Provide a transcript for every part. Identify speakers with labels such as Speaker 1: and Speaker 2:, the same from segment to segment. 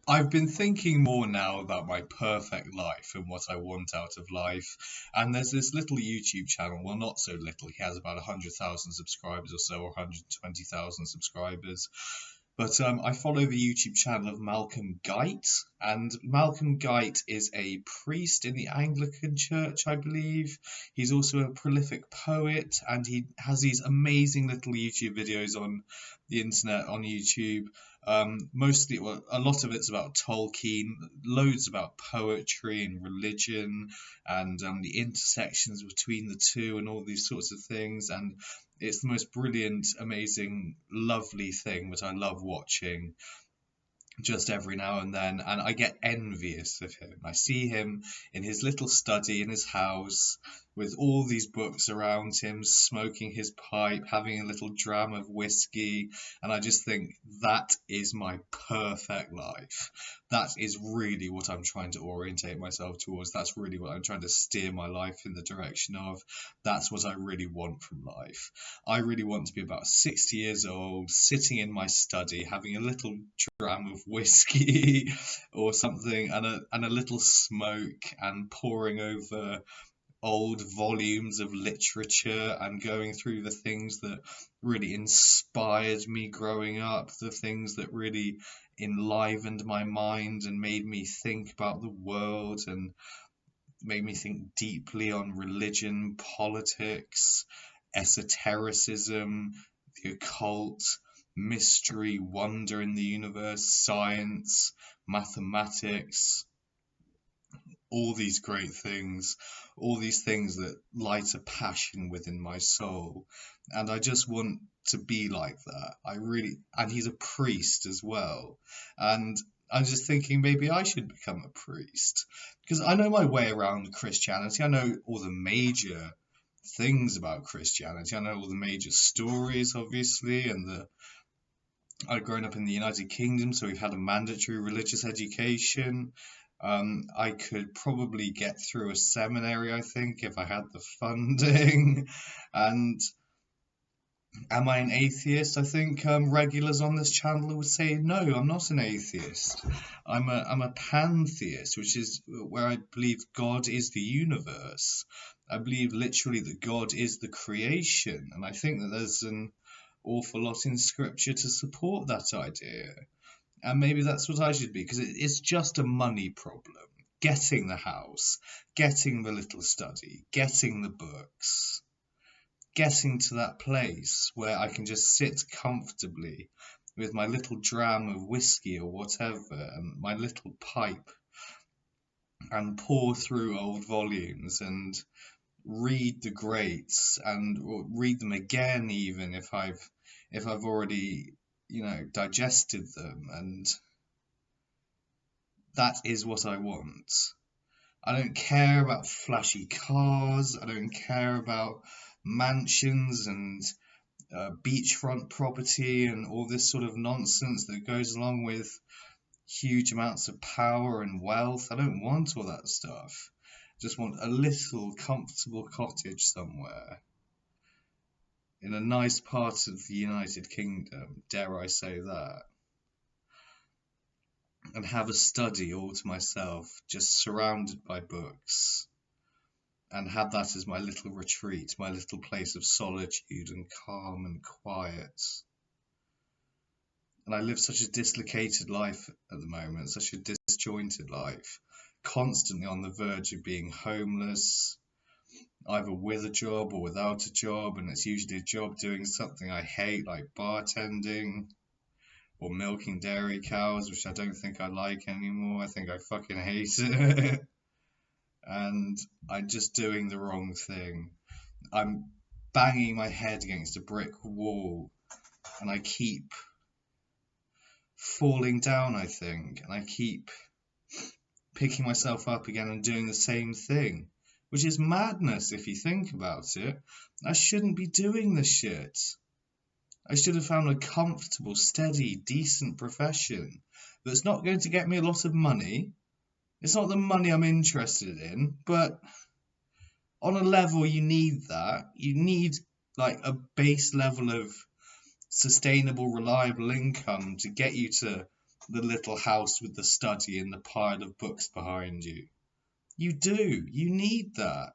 Speaker 1: I've been thinking more now about my perfect life and what I want out of life. And there's this little YouTube channel, well, not so little, he has about 100,000 subscribers or so, or 120,000 subscribers. But I follow the YouTube channel of Malcolm Guite, and Malcolm Guite is a priest in the Anglican Church, I believe. He's also a prolific poet, and he has these amazing little YouTube videos on the internet, on YouTube. Mostly, well, a lot of it's about Tolkien, loads about poetry and religion, and the intersections between the two, and all these sorts of things. And it's the most brilliant, amazing, lovely thing that I love watching just every now and then, and I get envious of him. I see him in his little study in his house with all these books around him, smoking his pipe, having a little dram of whiskey, and I just think that is my perfect life. That is really what I'm trying to orientate myself towards. That's really what I'm trying to steer my life in the direction of. That's what I really want from life. I really want to be about 60 years old, sitting in my study, having a little dram of whiskey or something, and a little smoke, and poring over old volumes of literature and going through the things that really inspired me growing up, the things that really enlivened my mind and made me think about the world and made me think deeply on religion, politics, esotericism, the occult, mystery, wonder in the universe, science, mathematics, all these great things, all these things that light a passion within my soul. And I just want to be like that. And he's a priest as well. And I'm just thinking maybe I should become a priest because I know my way around Christianity. I know all the major things about Christianity. I know all the major stories, obviously, and I've grown up in the United Kingdom, so we've had a mandatory religious education. I could probably get through a seminary, I think, if I had the funding. And am I an atheist? I think regulars on this channel would say, no, I'm not an atheist. I'm a pantheist, which is where I believe God is the universe. I believe literally that God is the creation, and I think that there's an awful lot in scripture to support that idea. And maybe that's what I should be, because it's just a money problem. Getting the house, getting the little study, getting the books, getting to that place where I can just sit comfortably with my little dram of whiskey or whatever, and my little pipe, and pour through old volumes and read the greats or read them again, even if I've already digested them. And that is what I want. I don't care about flashy cars. I don't care about mansions and beachfront property and all this sort of nonsense that goes along with huge amounts of power and wealth. I don't want all that stuff. I just want a little comfortable cottage somewhere in a nice part of the United Kingdom, dare I say that, and have a study all to myself, just surrounded by books, and have that as my little retreat, my little place of solitude and calm and quiet. And I live such a dislocated life at the moment, such a disjointed life, constantly on the verge of being homeless, either with a job or without a job, and it's usually a job doing something I hate, like bartending or milking dairy cows, which I don't think I like anymore. I think I fucking hate it. And I'm just doing the wrong thing. I'm banging my head against a brick wall, and I keep falling down, I think, and I keep picking myself up again and doing the same thing, which is madness if you think about it. I shouldn't be doing this shit. I should have found a comfortable, steady, decent profession that's not going to get me a lot of money. It's not the money I'm interested in, but on a level you need that. You need like a base level of sustainable, reliable income to get you to the little house with the study and the pile of books behind you. You do. You need that.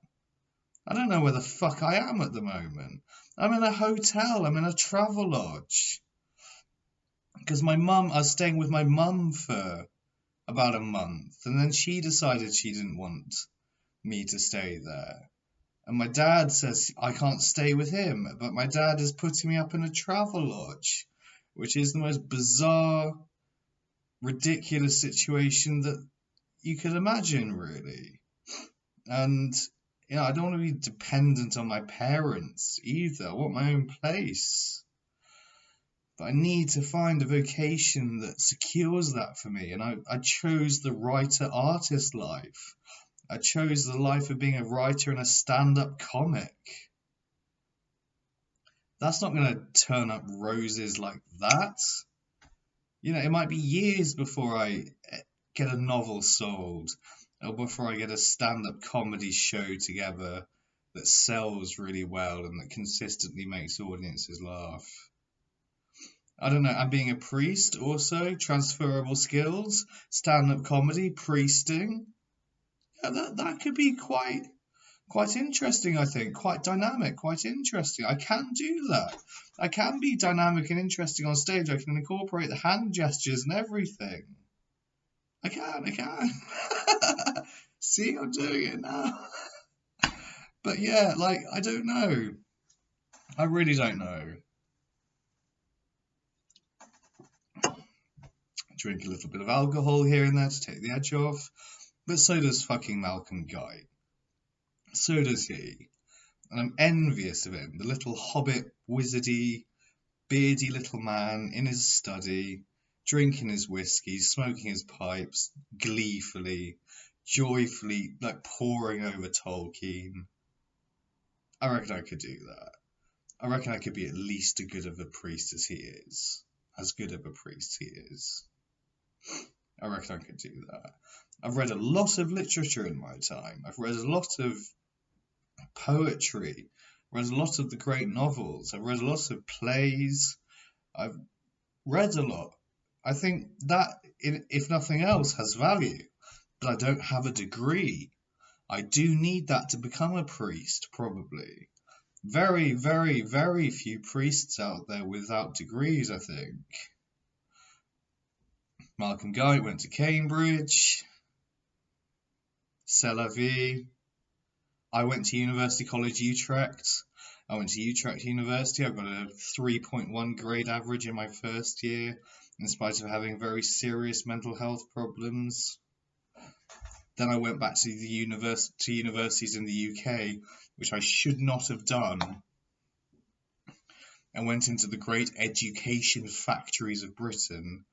Speaker 1: I don't know where the fuck I am at the moment. I'm in a hotel. I'm in a travel lodge. Because I was staying with my mum for about a month, and then she decided she didn't want me to stay there. And my dad says I can't stay with him, but my dad is putting me up in a travel lodge, which is the most bizarre, ridiculous situation that you could imagine, really. And I don't want to be dependent on my parents either. I want my own place. But I need to find a vocation that secures that for me. And I chose the writer-artist life. I chose the life of being a writer and a stand-up comic. That's not going to turn up roses like that. It might be years before I get a novel sold, or before I get a stand-up comedy show together that sells really well and that consistently makes audiences laugh. I don't know, and being a priest also, transferable skills, stand-up comedy, priesting. That could be quite interesting, I think. Quite dynamic, quite interesting. I can do that. I can be dynamic and interesting on stage. I can incorporate the hand gestures and everything. I can. See, I'm doing it now. But yeah, I don't know. I really don't know. I drink a little bit of alcohol here and there to take the edge off. But so does fucking Malcolm Guite. So does he. And I'm envious of him. The little hobbit, wizardy, beardy little man in his study, drinking his whiskey, smoking his pipes, gleefully, joyfully, poring over Tolkien. I reckon I could do that. I reckon I could be at least as good of a priest as he is. As good of a priest he is. I reckon I could do that. I've read a lot of literature in my time. I've read a lot of poetry. I've read a lot of the great novels. I've read a lot of plays. I've read a lot. I think that, if nothing else, has value. But I don't have a degree. I do need that to become a priest, probably. Very, very, very few priests out there without degrees, I think. Malcolm Guite went to Cambridge. C'est la vie. I went to University College Utrecht. I went to Utrecht University. I got a 3.1 grade average in my first year, in spite of having very serious mental health problems. Then I went back to universities in the UK, which I should not have done, and went into the great education factories of Britain.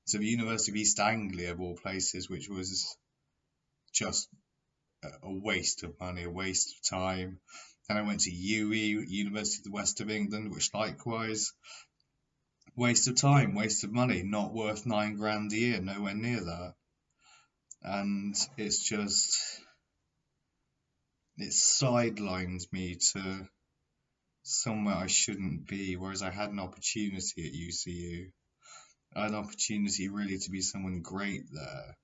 Speaker 1: So the University of East Anglia, of all places, which was just a waste of money, a waste of time. Then I went to UE, University of the West of England, which likewise, waste of time, waste of money, not worth $9 grand a year, nowhere near that. And it sidelined me to somewhere I shouldn't be, whereas I had an opportunity at UCU. I had an opportunity really to be someone great there.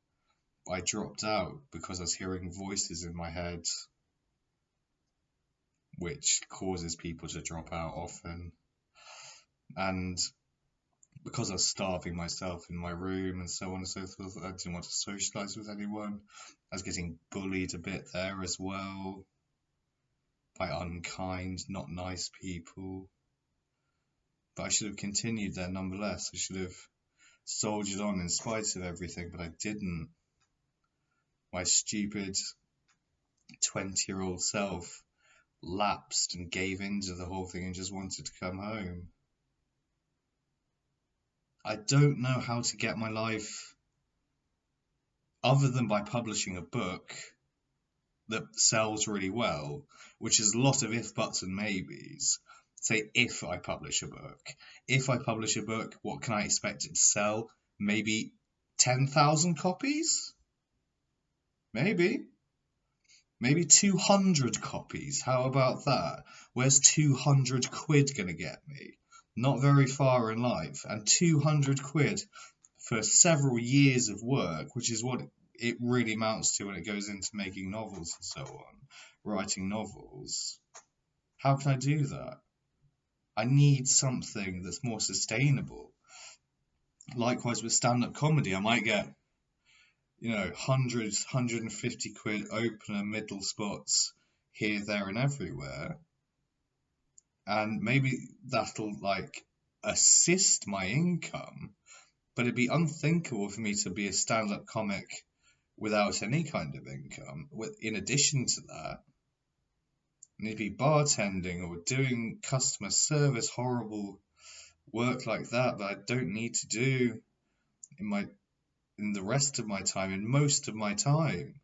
Speaker 1: I dropped out because I was hearing voices in my head, which causes people to drop out often. And because I was starving myself in my room and so on and so forth, I didn't want to socialise with anyone. I was getting bullied a bit there as well by unkind, not nice people. But I should have continued there nonetheless. I should have soldiered on in spite of everything, but I didn't. My stupid 20-year-old self lapsed and gave in to the whole thing and just wanted to come home. I don't know how to get my life, other than by publishing a book that sells really well, which is a lot of if, buts and maybes. Say, if I publish a book. If I publish a book, what can I expect it to sell? Maybe 10,000 copies? Maybe 200 copies. How about that? Where's 200 quid gonna get me? Not very far in life. And 200 quid for several years of work, which is what it really amounts to when it goes into making novels and so on, writing novels. How can I do that? I need something that's more sustainable. Likewise with stand-up comedy, I might get, 150 quid opener middle spots here, there, and everywhere. And maybe that'll assist my income, but it'd be unthinkable for me to be a stand-up comic without any kind of income. In addition to that, I need to be bartending or doing customer service, horrible work like that I don't need to do in the rest of my time, in most of my time,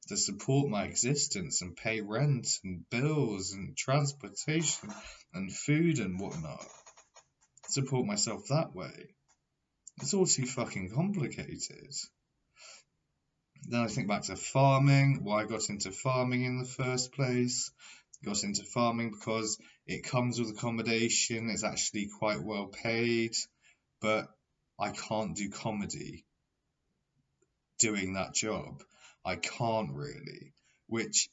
Speaker 1: to support my existence and pay rent and bills and transportation and food and whatnot. Support myself that way. It's all too fucking complicated. Then I think back to farming, why I got into farming in the first place. Got into farming because it comes with accommodation, it's actually quite well paid, but I can't do comedy doing that job. I can't really, which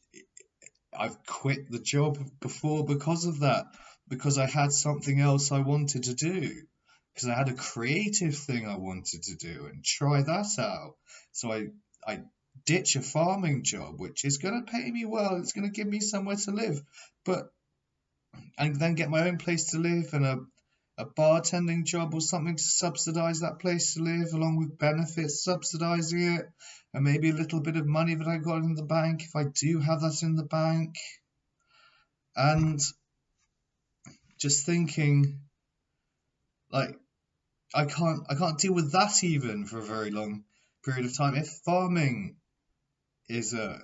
Speaker 1: I've quit the job before because of that, because I had something else I wanted to do, because I had a creative thing I wanted to do and try that out. So I ditch a farming job, which is going to pay me well, it's going to give me somewhere to live, and then get my own place to live and a bartending job or something to subsidize that place to live, along with benefits subsidizing it, and maybe a little bit of money that I got in the bank if I do have that in the bank. And just thinking, I can't deal with that even for a very long period of time. If farming is a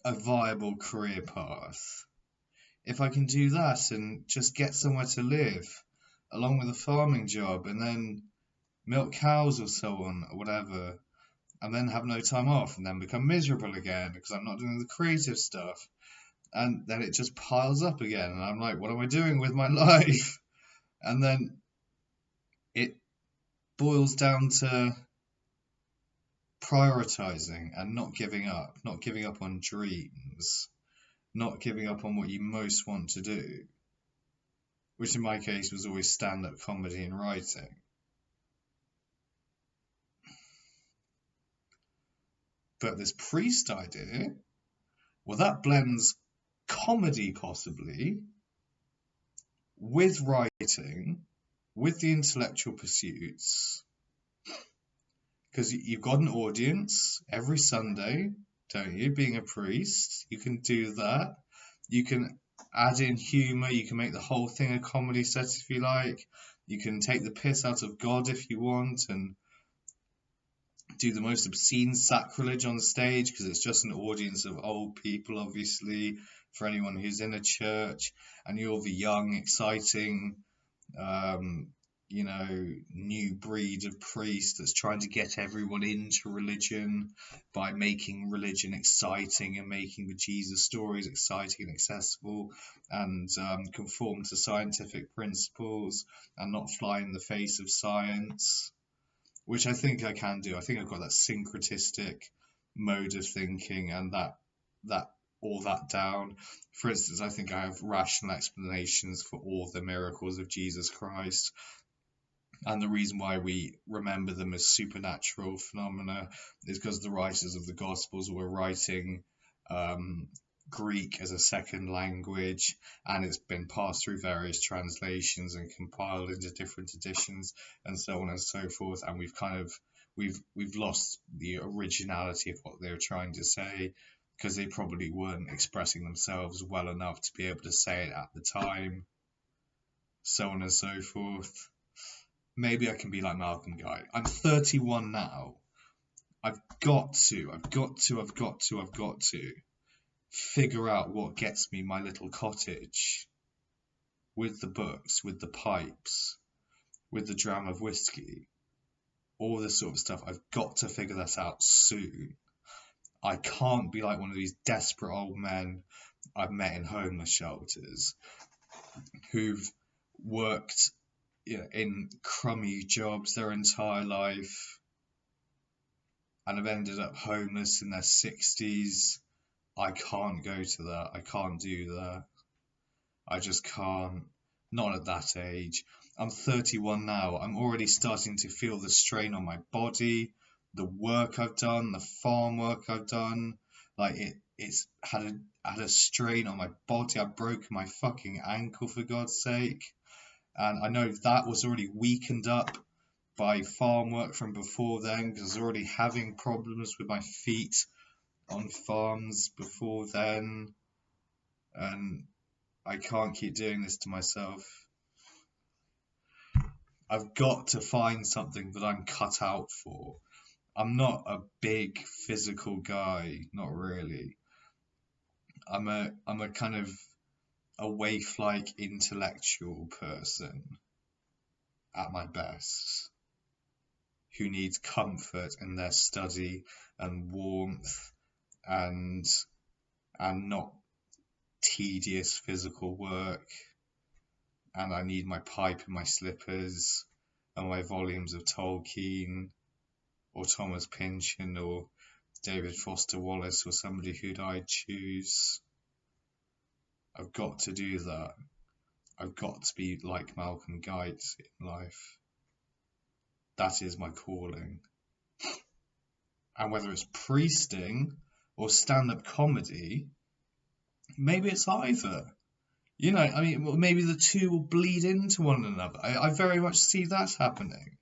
Speaker 1: viable career path, if I can do that and just get somewhere to live along with a farming job and then milk cows or so on or whatever, and then have no time off and then become miserable again because I'm not doing the creative stuff, and then it just piles up again and I'm like, what am I doing with my life? And then it boils down to prioritizing and not giving up on dreams, not giving up on what you most want to do, which in my case was always stand-up comedy and writing. But this priest idea, well, that blends comedy possibly with writing, with the intellectual pursuits, because you've got an audience every Sunday, don't you? Being a priest, you can do that. You can add in humour, you can make the whole thing a comedy set if you like. You can take the piss out of God if you want and do the most obscene sacrilege on stage because it's just an audience of old people, obviously, for anyone who's in a church, and you're the young, exciting, new breed of priest that's trying to get everyone into religion by making religion exciting and making the Jesus stories exciting and accessible and conform to scientific principles and not fly in the face of science, which I think I can do. I think I've got that syncretistic mode of thinking and that all that down. For instance, I think I have rational explanations for all the miracles of Jesus Christ. And the reason why we remember them as supernatural phenomena is because the writers of the Gospels were writing Greek as a second language, and it's been passed through various translations and compiled into different editions and so on and so forth. And we've lost the originality of what they were trying to say because they probably weren't expressing themselves well enough to be able to say it at the time, so on and so forth. Maybe I can be like Malcolm Guite. I'm 31 now. I've got to figure out what gets me my little cottage with the books, with the pipes, with the dram of whiskey, all this sort of stuff. I've got to figure that out soon. I can't be like one of these desperate old men I've met in homeless shelters who've worked in crummy jobs their entire life and have ended up homeless in their 60s. I can't go to that. I can't do that. I just can't. Not at that age. I'm 31 now. I'm already starting to feel the strain on my body, the work I've done, the farm work I've done. Like it's had a strain on my body. I broke my fucking ankle for God's sake. And I know that was already weakened up by farm work from before then because I was already having problems with my feet on farms before then. And I can't keep doing this to myself. I've got to find something that I'm cut out for. I'm not a big physical guy, not really. I'm a kind of a waif-like intellectual person at my best, who needs comfort in their study and warmth and not tedious physical work. And I need my pipe and my slippers and my volumes of Tolkien or Thomas Pynchon or David Foster Wallace or somebody who'd I'd choose. I've got to do that. I've got to be like Malcolm Guite in life. That is my calling. And whether it's priesting or stand-up comedy, maybe it's either. I mean, maybe the two will bleed into one another. I very much see that happening.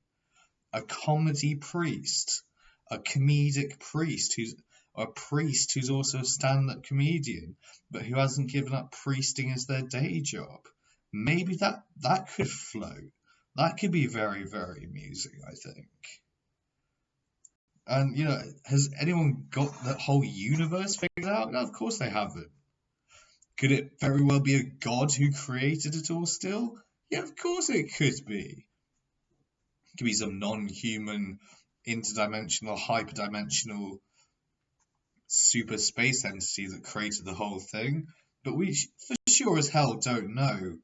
Speaker 1: A comedy priest, a comedic priest who's also a stand-up comedian, but who hasn't given up priesting as their day job. Maybe that could float. That could be very, very amusing, I think. And, has anyone got the whole universe figured out? No, of course they haven't. Could it very well be a god who created it all still? Yeah, of course it could be. It could be some non-human, interdimensional, hyperdimensional super space entity that created the whole thing. But we for sure as hell don't know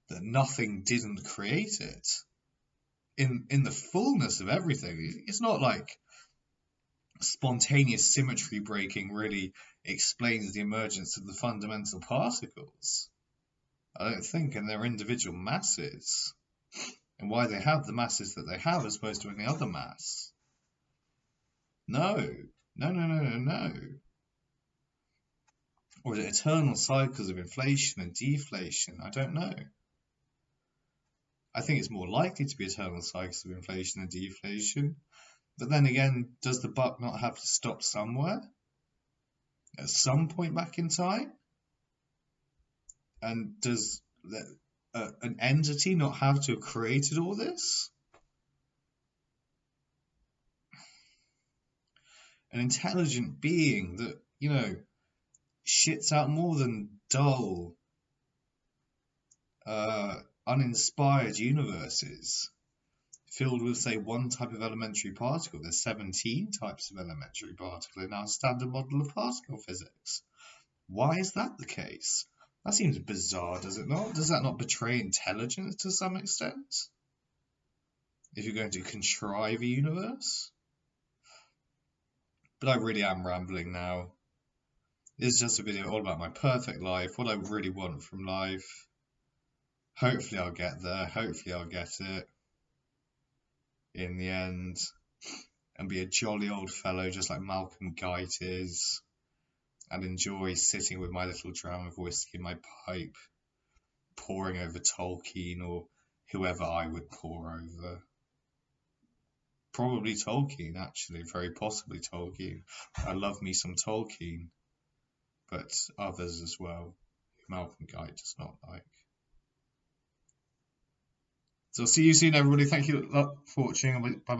Speaker 1: that nothing didn't create it. In the fullness of everything. It's not like spontaneous symmetry breaking really explains the emergence of the fundamental particles. I don't think in their individual masses and why they have the masses that they have as opposed to any other mass. No. Or is it eternal cycles of inflation and deflation? I don't know. I think it's more likely to be eternal cycles of inflation and deflation. But then again, does the buck not have to stop somewhere? At some point back in time? And does an entity not have to have created all this? An intelligent being that, shits out more than dull, uninspired universes filled with, say, one type of elementary particle. There's 17 types of elementary particle in our standard model of particle physics. Why is that the case? That seems bizarre, does it not? Does that not betray intelligence to some extent? If you're going to contrive a universe? But I really am rambling now. This is just a video all about my perfect life, what I really want from life. Hopefully I'll get there. Hopefully I'll get it in the end and be a jolly old fellow just like Malcolm Guite is and enjoy sitting with my little dram of whiskey in my pipe, poring over Tolkien or whoever I would pour over. Probably Tolkien, actually, very possibly Tolkien. I love me some Tolkien, but others as well, who Malcolm Guite does not like. So see you soon, everybody. Thank you for watching. Bye-bye.